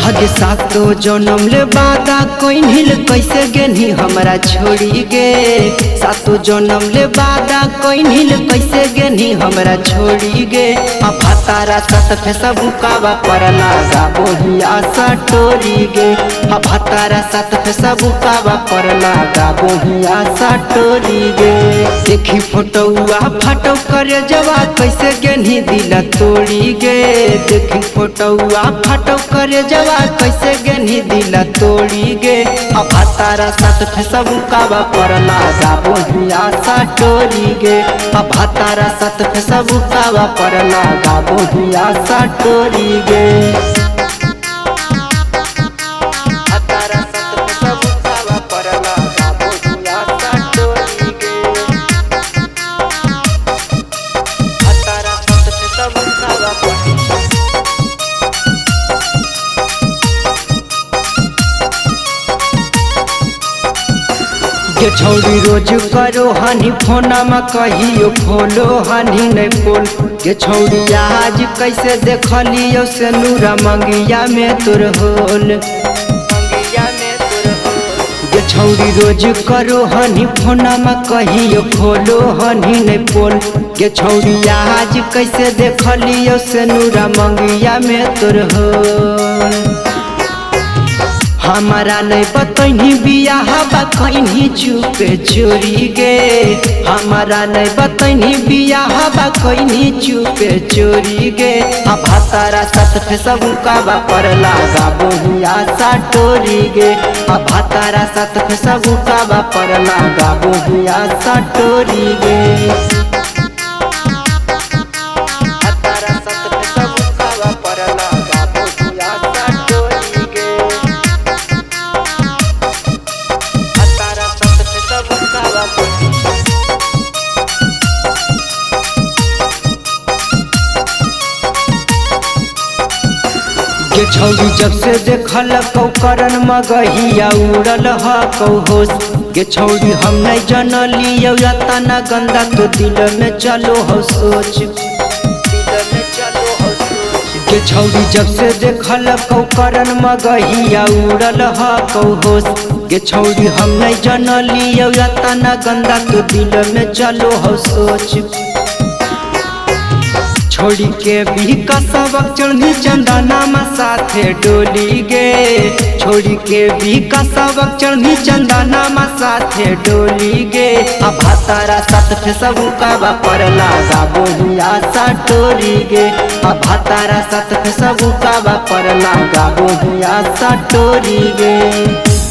हगे सातो जन्म ले बादा कोई नील कैसे गेनी हमरा छोड़ी गे। सातो जन्म ले बादा कोई नील कैसे गेनी हमरा छोड़ी गे। अब तारा सत फेसब कावा पर लागा बोहिया सटोरी गे। अब तारा सत फेसब कावा पर लागा बोहिया सटोरी गे। देखी फोटोआ फाटो करे जवा कैसे गेनी दिल तोड़ी गे। देखी फोटोआ फाटो करे जवा कैसे गेनी दिल तोड़ी गे। अब तारा साथ फेसब कावा पर लागा बोहिया सटोरी गे। अब तारा साथ फेसब कावा पर लागा बोहिया सटोरी गे। के छौरी रोज करो हनी फोना में कहियो खोलो हनी नहीं बोल। के छौरी आज कैसे देखलियो से नूरा मंगिया में तोर होल। के छौरी रोज करो हनी फोना में कहियो खोलो हनी नहीं बोल। के छौरी आज कैसे देखलियो से नूरा मंगिया में तोर होल। हमारा नहीं बतैनी बियाह बा कहीं चुपे चोरी गे। हमारा नहीं बतैनी बियाह बा कहीं चुपे चोरी गे। अब तारा साथ फेसब कावा पर लागा बोहिया सटोरी गे। अब तारा साथ फेसब कावा पर लागा बोहिया सटोरी गे। के छौरी जब से देखल कौकरन मगहिया उड़ल ह होश। के छौरी हम नहीं जनलियो तना गंदा तो दिल में चलो हो सोच। के छौरी जब से देखल कौकरन मगहिया उड़ल ह होश। के छौरी हम नहीं जनलियो तना गंदा तो दिल में चलो हो सोच। छोड़ी के भी कसबक चढ़ी चंदना मा साथे डोली गे। छोड़ी के भी कसबक चढ़ी चंदना मा साथे डोली गे। अब तारा साथ फेसब कावा पर लागा बोहिया सटोरी गे। अब तारा साथ फेसब कावा पर लागा बोहिया सटोरी गे।